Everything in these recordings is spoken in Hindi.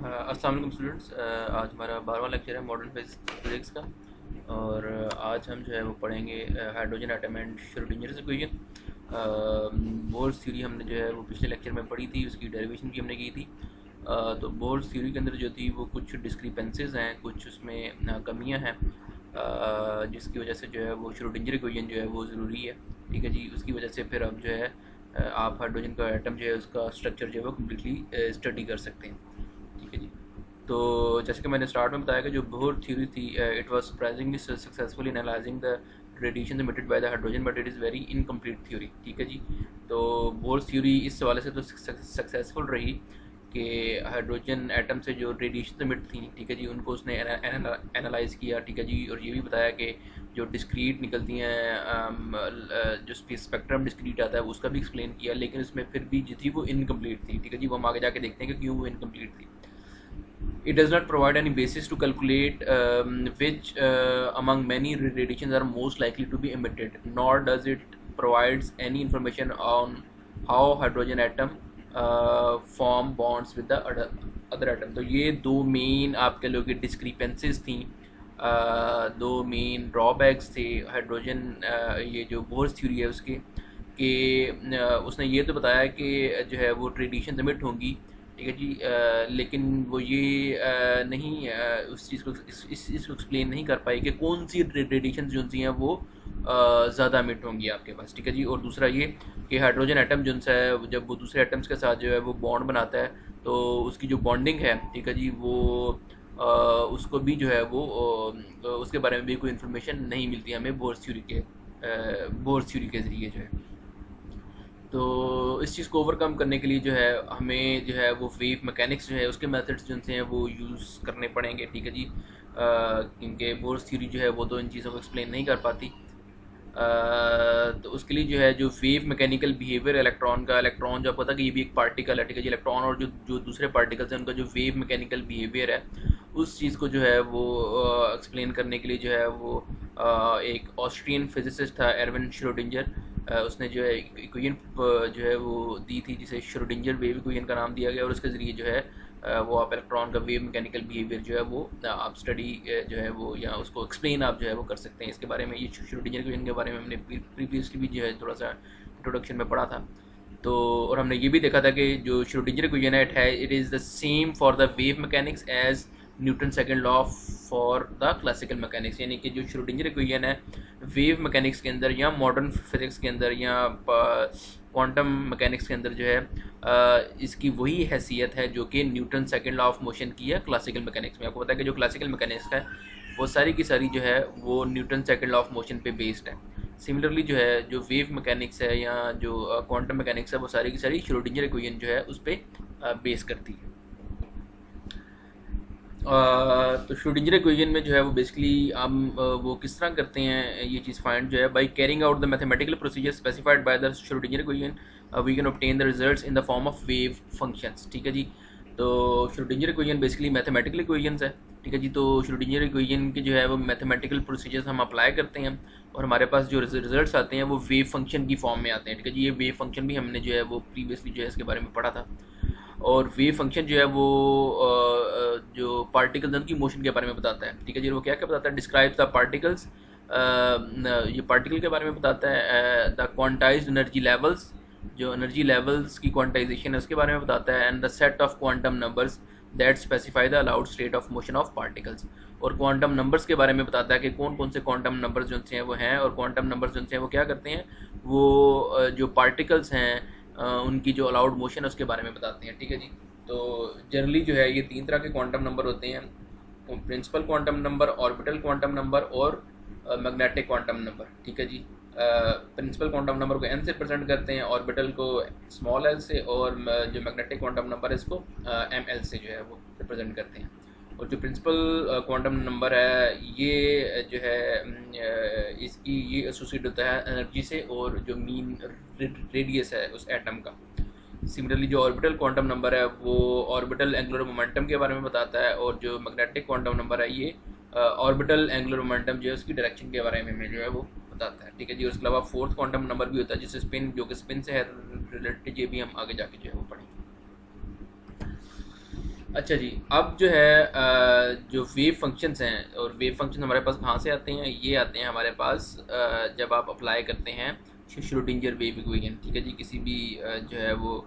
अस्सलाम वालेकुम स्टूडेंट्स। आज हमारा 12वां लेक्चर है मॉडर्न फिजिक्स का। और आज हम जो है वो पढ़ेंगे hydrogen atom and Schrodinger equation. Bourse theory हमने जो है वो पिछले लेक्चर में पढ़ी थी, उसकी डेरिवेशन भी हमने की थी। तो बोर्स थ्योरी के अंदर जो थी वो कुछ डिस्क्रिपेंसीज हैं, कुछ उसमें कमियां हैं, जिसकी वजह से जो है वो श्रोडिंगर इक्वेशन जो है वो ज़रूरी है। ठीक है जी, उसकी वजह से फिर अब जो है आप हाइड्रोजन का एटम जो है उसका स्ट्रक्चर जो है वो कम्प्लीटली स्टडी कर सकते हैं। ठीक है जी। तो जैसे कि मैंने स्टार्ट में बताया कि जो बोहर थ्योरी थी, it was surprisingly successful in analysing the radiation emitted by the hydrogen, but it is very incomplete theory. ठीक है जी। तो बोहर थ्योरी इस हवाले से तो सक्सेसफुल रही कि हाइड्रोजन एटम से जो रेडिएशन इमिट थी, ठीक है जी, उनको उसने एनालाइज किया। ठीक है जी। और ये भी बताया कि जो डिस्क्रीट निकलती हैं, जो स्पेक्ट्रम डिस्क्रीट आता है उसका भी एक्सप्लेन किया, लेकिन उसमें फिर भी जो थी वो इनकम्प्लीट थी। ठीक है जी, वो हम आगे जाके देखते हैं कि क्यों वो इनकम्प्लीट थी। It does not provide any basis to calculate which among many radiations are most likely to be emitted, nor does it provides any information on how hydrogen atom form bonds with the other atom. तो ये दो मेन आप कह लो कि डिस्क्रिपेंसीज थी, दो मेन ड्रॉबैक्स थे हाइड्रोजन, ये जो बोर्स थ्योरी है उसके कि उसने ये तो बताया कि जो है वो रेडिएशन एमिट होंगी। ठीक है जी। लेकिन वो ये नहीं उस चीज़ को इस चीज़ को एक्सप्लेन नहीं कर पाई कि कौन सी रेडिएशन जो सी हैं वो ज़्यादा एमिट होंगी आपके पास। ठीक है जी। और दूसरा ये कि हाइड्रोजन एटम जो है जब वो दूसरे एटम्स के साथ जो है वो बॉन्ड बनाता है, तो उसकी जो बॉन्डिंग है, ठीक है जी, वो उसको भी जो है वो उसके बारे में भी कोई इन्फॉर्मेशन नहीं मिलती हमें बोर्स थ्योरी के ज़रिए जो है। तो इस चीज़ को ओवरकम करने के लिए जो है हमें जो है वो वेव मैकेनिक्स जो है उसके मेथड्स जो हैं वो यूज़ करने पड़ेंगे। ठीक है जी। क्योंकि बोर्स थ्योरी जो है वो तो इन चीज़ों को एक्सप्लेन नहीं कर पाती। तो उसके लिए जो है जो वेव मैकेनिकल बिहेवियर इलेक्ट्रॉन का, इलेक्ट्रॉन जो आपको पता है कि ये भी एक पार्टिकल है। ठीक है जी। इलेक्ट्रॉन और जो जो दूसरे पार्टिकल्स हैं उनका जो वेव मैकेनिकल बिहेवियर है, उस चीज़ को जो है वो एक्सप्लेन करने के लिए जो है वो एक ऑस्ट्रियन फिजिसिस्ट था एरविन श्रोडिंगर, उसने जो है इक्वेशन जो है वो दी थी जिसे श्रोडिंगर वेव इक्वेशन का नाम दिया गया। और उसके ज़रिए जो है वो आप इलेक्ट्रॉन का वेव मैकेनिकल बिहेवियर जो है वो आप स्टडी जो है वो या उसको एक्सप्लेन आप जो है वो कर सकते हैं। इसके बारे में, ये श्रोडिंगर इक्वेशन के बारे में हमने प्रीवियसली भी जो है थोड़ा सा इंट्रोडक्शन में पढ़ा था। तो और हमने ये भी देखा था कि जो श्रोडिंगर इक्वेशन है it is the same for the wave mechanics as Newton second law for the classical mechanics. यानी कि जो श्रोडिंगर इक्वेशन है वेव मैकेनिक्स के अंदर या मॉडर्न फिजिक्स के अंदर या क्वांटम मैकेनिक्स के अंदर जो है इसकी वही हैसियत है जो कि Newton second law of motion की है क्लासिकल मैकेनिक्स में। आपको पता है कि जो क्लासिकल मैकेनिक्स है वो सारी की सारी जो है वो Newton second law of motion पे बेस्ड है। सिमिलरली जो है जो वेव मैकेनिक्स है या जो क्वांटम मैकेनिक्स है वो सारी की सारी श्रोडिंगर इक्वेशन जो है उस पर बेस करती है। तो श्रोडिंगर इक्वेशन में जो है वो बेसिकली हम वो किस तरह करते हैं ये चीज़ फाइंड जो है by carrying out the mathematical procedure specified by the Schrodinger equation we can obtain the results in the form of wave functions. ठीक है जी। तो Schrodinger equation basically mathematical equations है। ठीक है जी। तो श्रोडिंगर इक्वेशन के जो है वो मैथमेटिकल प्रोसीजर्स हम अप्लाई करते हैं और हमारे पास जो रिजल्ट्स आते हैं वो वेव फंक्शन की फॉर्म में आते हैं। ठीक है जी। ये वेव फंक्शन भी हमने जो है वो प्रीवियसली जो है इसके बारे में पढ़ा था। और वेव फंक्शन जो है वो जो पार्टिकल्स उनकी मोशन के बारे में बताता है। ठीक है जी। वो क्या क्या बताता है, डिस्क्राइब्स द पार्टिकल्स, ये पार्टिकल के बारे में बताता है। द क्वांटाइज्ड एनर्जी लेवल्स, जो एनर्जी लेवल्स की क्वांटाइजेशन है उसके बारे में बताता है। And the set of quantum numbers that specify the allowed state of motion of particles. और क्वांटम नंबर्स के बारे में बताता है कि कौन कौन से क्वांटम नंबर्स जो हैं वो हैं, और क्वांटम नंबर्स जो हैं वो क्या करते हैं, वो जो पार्टिकल्स हैं उनकी जो अलाउड मोशन है उसके बारे में बताते हैं। ठीक है जी। तो जनरली जो है ये तीन तरह के क्वांटम नंबर होते हैं, principal quantum number, orbital quantum number और मैग्नेटिक क्वांटम नंबर। ठीक है जी। प्रिंसिपल क्वांटम नंबर को n से रिप्रेजेंट करते हैं, ऑर्बिटल को स्मॉल l से, और जो मैग्नेटिक क्वांटम नंबर है इसको ml से जो है वो रिप्रेजेंट करते हैं। और जो प्रिंसिपल क्वांटम नंबर है ये जो है इसकी ये एसोसिएट होता है एनर्जी से और जो मीन रेडियस है उस एटम का। सिमिलरली जो ऑर्बिटल क्वांटम नंबर है वो ऑर्बिटल एंगुलर मोमेंटम के बारे में बताता है, और जो मैग्नेटिक क्वांटम नंबर है ये ऑर्बिटल एंगुलर मोमेंटम जो है उसकी डायरेक्शन के बारे में जो है वो बताता है। ठीक है जी। और उसके अलावा फोर्थ क्वांटम नंबर भी होता है जिससे स्पिन, जो कि स्पिन से है रिलेटेड, ये भी हम आगे जाके जो है वो पढ़ेंगे। अच्छा जी, अब जो है जो वेव फंक्शंस हैं, और वेव फंक्शन हमारे पास कहाँ से आते हैं, ये आते हैं हमारे पास जब आप अप्लाई करते हैं श्रोडिंगर वेव इक्वेशन। ठीक है जी, किसी भी जो है वो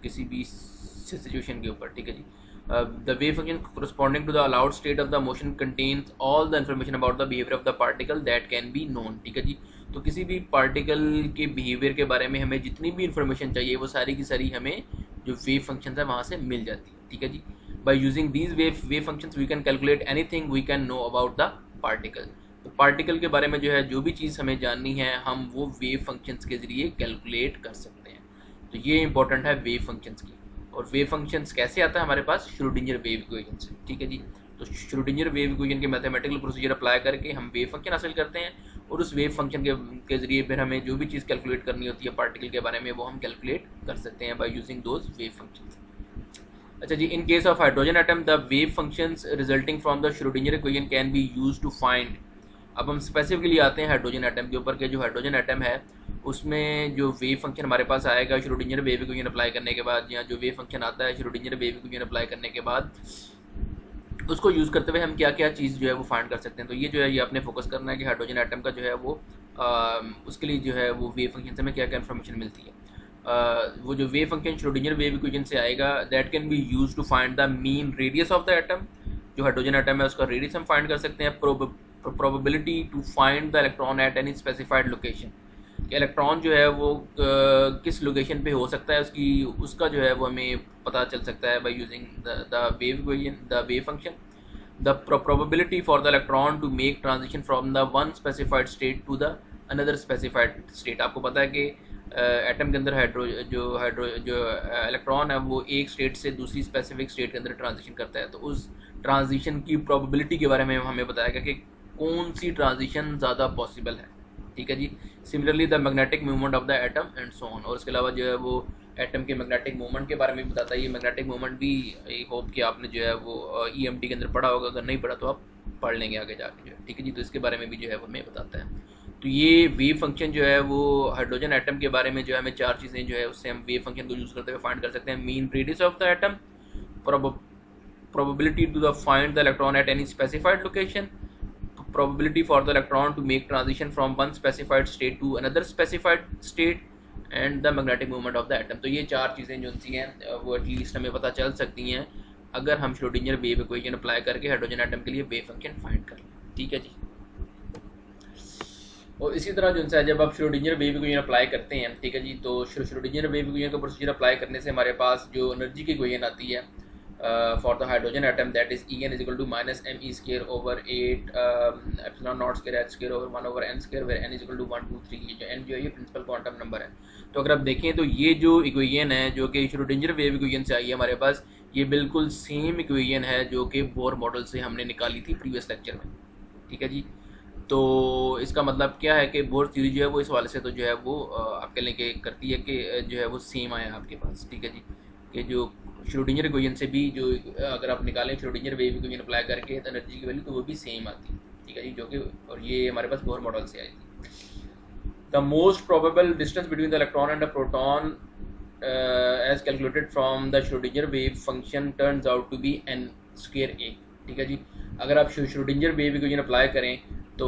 किसी भी सिचुएशन के ऊपर। ठीक है जी, the wave function corresponding to the allowed state of the motion contains all the information about the behavior of the particle that can be known। ठीक है जी, तो किसी भी पार्टिकल के बिहेवियर के बारे में हमें जितनी भी इंफॉर्मेशन चाहिए वो सारी की सारी हमें जो वेव फंक्शन है वहाँ से मिल जाती है। ठीक है जी, by using these wave functions we can calculate anything we can know about the particle. तो पार्टिकल के बारे में जो है जो भी चीज़ हमें जाननी है हम वो वेव फंक्शंस के ज़रिए कैलकुलेट कर सकते हैं। तो ये इंपॉर्टेंट है वेव फंक्शंस की। और वेव फंक्शंस कैसे आता है हमारे पास, श्रोडिंगर वेव इक्वेशन से। ठीक है जी, तो श्रोडिंगर वेव इक्वेशन के मैथमेटिकल प्रोसीजर अप्लाई करके हम वेव फंक्शन हासिल करते हैं, और उस वेव फंक्शन के जरिए फिर हमें जो भी चीज़ कैलकुलेट करनी होती है पार्टिकल के बारे में वो हम कैलकुलेट कर सकते हैं by using those wave functions. अच्छा जी, in case of hydrogen atom the wave functions resulting from the Schrodinger equation can be used to find. अब हम स्पेसिफिकली आते हैं हाइड्रोजन एटम के ऊपर के जो हाइड्रोजन एटम है उसमें जो वेव फंक्शन हमारे पास आएगा श्रोडिंगर वेव इक्वेशन अप्लाई करने के बाद, या जो वेव फंक्शन आता है श्रोडिंगर वेव इक्वेशन अप्लाई करने के बाद, उसको यूज़ करते हुए हम क्या क्या चीज़ जो है वो फाइंड कर सकते हैं। तो ये जो है ये आपने फोकस करना है कि हाइड्रोजन एटम का जो है वो उसके लिए जो है वो वेव फंक्शन से हमें क्या क्या इन्फॉर्मेशन मिलती है। वो जो wave function Schrodinger wave equation से आएगा that can be use to find the mean radius of the atom. जो हाइड्रोजन एटम है उसका रेडियस हम फाइंड कर सकते हैं। Probability to find the electron at any specified location, electron जो है वो किस लोकेशन पे हो सकता है उसका जो है वो हमें पता चल सकता है by using the wave equation, the wave function. The probability for the electron to make transition from the one specified state to the another specified state। आपको पता है कि एटम के अंदर जो इलेक्ट्रॉन है वो एक स्टेट से दूसरी स्पेसिफिक स्टेट के अंदर ट्रांजिशन करता है, तो उस ट्रांजिशन की प्रोबेबिलिटी के बारे में हमें बताया गया कि कौन सी ट्रांजिशन ज़्यादा पॉसिबल है। ठीक है जी, similarly the magnetic movement of the atom and so on. और इसके अलावा जो है वो एटम के मैग्नेटिक मूवमेंट के बारे में बताता है। ये मैग्नेटिक मूवमेंट भी आई होप कि आपने जो है वो ईएमटी के अंदर पढ़ा होगा, अगर नहीं पढ़ा तो आप पढ़ लेंगे आगे जाके जो है। ठीक है जी, तो इसके बारे में भी जो है वो हमें बताता है। तो ये वेव फंक्शन जो है वो हाइड्रोजन एटम के बारे में जो है हमें चार चीज़ें जो है उससे हम वेव फंक्शन को यूज़ करते हुए फाइंड कर सकते हैं। Mean radius of the atom, probability to the find the electron at any specified location, probability for the electron to make transition from one specified state to another specified state, and the magnetic movement of the atom. तो ये चार चीज़ें जो सी हैं वो एटलीस्ट हमें पता चल सकती हैं अगर हम श्रोडिंगर वेव इक्वेशन अप्लाई करके हाइड्रोजन एटम के लिए वेव फंक्शन फाइंड कर लें। ठीक है जी, और इसी तरह जो है जब आप श्रोडिंगर वेव इक्वेशन अप्लाई करते हैं, ठीक है जी, तो श्रोडिंगर वेव इक्वेशन का प्रोसीजर अप्लाई करने से हमारे पास जो एनर्जी की इक्वेशन आती है for the hydrogen atom that is En is equal to minus m e square over 8 epsilon naught square h square over 1 over n square where n is equal to 1 2 3। ये जो एन जो है ये प्रिंसिपल क्वांटम नंबर है। तो अगर आप देखें तो ये जो इक्वेशन है जो कि श्रोडिंगर वेव इक्वेशन से आई है हमारे पास, ये बिल्कुल सेम इक्वेशन है जो कि बोर मॉडल से हमने निकाली थी प्रीवियस लेक्चर में। ठीक है जी, तो इसका मतलब क्या है कि बोर थ्योरी जो है वो इस वाले से तो जो है वो आपके लिए करती है कि जो है वो सेम आया आपके पास। ठीक है जी, कि जो श्रोडिंगर इक्वेशन से भी जो अगर आप निकालें श्रोडिंगर वेव इक्वेशन अप्लाई करके तो एनर्जी की वैल्यू तो वो भी सेम आती है। ठीक है जी, जो कि और ये हमारे पास बोर मॉडल से आई थी। The most probable distance between the electron and the proton as calculated from the Schrodinger wave function turns out to be n square a. ठीक है जी, अगर आप श्रोडिंगर वेव इक्वेशन अप्लाई करें तो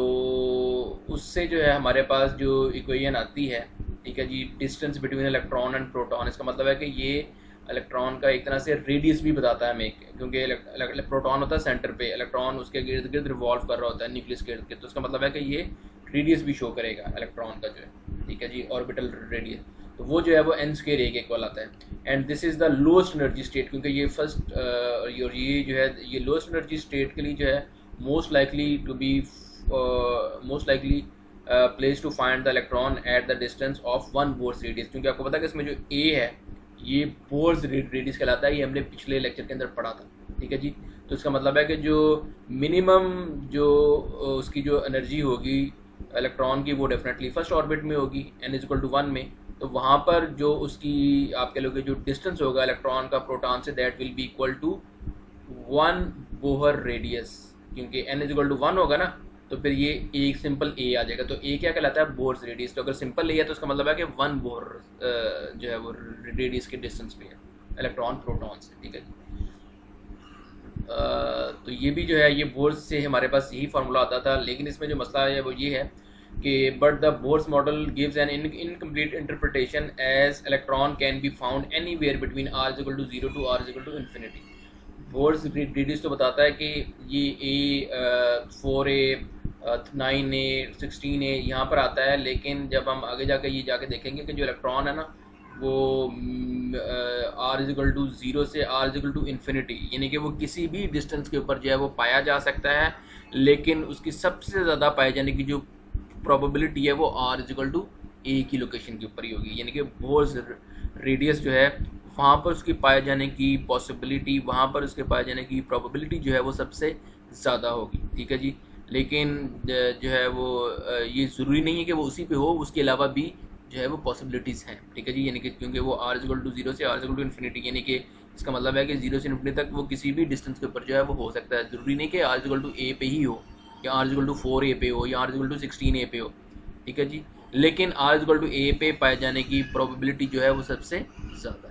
उससे जो है हमारे पास जो इक्वेशन आती है, ठीक है जी, distance between electron and proton, इसका मतलब है कि ये इलेक्ट्रॉन का एक तरह से रेडियस भी बताता है हमें, क्योंकि प्रोटॉन होता है सेंटर पे, इलेक्ट्रॉन उसके गिर्द गिर्द रिवॉल्व कर रहा होता है न्यूक्लियस के इर्द गिर्द, तो इसका मतलब है कि ये रेडियस भी शो करेगा इलेक्ट्रॉन का जो है। ठीक है जी, ऑर्बिटल रेडियस, तो वो जो है वो एन स्क्वायर ए के इक्वल आता है। And this is the lowest energy state, क्योंकि ये फर्स्ट ये जो है ये लोएस्ट एनर्जी स्टेट के लिए जो है most likely place to find the electron at the distance of 1 Bohr's radius, क्योंकि आपको पता है कि इसमें जो ए है ये बोर्स रेडियस कहलाता है, ये हमने पिछले लेक्चर के अंदर पढ़ा था। ठीक है जी, तो इसका मतलब है कि जो मिनिमम जो उसकी जो एनर्जी होगी इलेक्ट्रॉन की वो डेफिनेटली फर्स्ट ऑर्बिट में होगी n इज इक्वल टू 1 में, तो वहाँ पर जो उसकी आप कह लो कि जो डिस्टेंस होगा इलेक्ट्रॉन का प्रोटॉन से that will be equal to 1 Bohr radius, क्योंकि n इज इक्वल टू 1 होगा ना, तो फिर ये एक सिंपल ए आ जाएगा। तो ए क्या कहलाता है, बोर्स रेडियस। तो अगर सिंपल ए है तो उसका मतलब है कि 1 बोर जो है वो रेडियस के डिस्टेंस पे है इलेक्ट्रॉन प्रोटॉन से, ठीक है जी। तो ये भी जो है ये बोर्स से हमारे पास यही फार्मूला आता था, लेकिन इसमें जो मसला है वो ये है कि but the Bohr's model gives an incomplete interpretation as electron can be found anywhere between r is equal to 0 to r is equal to infinity. Bohr's details तो बताता है कि ये A 4A 9A 16A यहाँ पर आता है, लेकिन जब हम आगे जाके ये जाके देखेंगे कि जो इलेक्ट्रॉन है ना वो r इज इक्वल टू 0 से r is equal to infinity, यानी कि वो किसी भी डिस्टेंस के ऊपर जो है वो पाया जा सकता है, लेकिन उसकी सबसे ज़्यादा पाए जाने की जो प्रोबेबिलिटी है वो r is equal to a की लोकेशन के ऊपर ही होगी, यानी कि बोर्स रेडियस जो है वहाँ पर उसके पाए जाने की पॉसिबिलिटी, वहाँ पर उसके पाए जाने की प्रोबेबिलिटी जो है वो सबसे ज़्यादा होगी, ठीक है जी। लेकिन जो है वो ये ज़रूरी नहीं है कि वो उसी पे हो, उसके अलावा भी जो है वो पॉसिबिलिटीज़ हैं, ठीक है जी। यानी कि क्योंकि वो r इक्वल टू 0 से r इक्वल टू इन्फिनिटी, यानी कि इसका मतलब है कि 0 से इन्फिनिटी तक वो किसी भी डिस्टेंस के ऊपर जो है वो हो सकता है। ज़रूरी नहीं कि r इक्वल टू a पे ही हो, या r इक्वल टू 4a पे हो, या r इक्वल टू 16a पे हो, ठीक है जी। लेकिन r इक्वल टू a पे पाए जाने की प्रोबेबिलिटी जो है वो सबसे ज़्यादा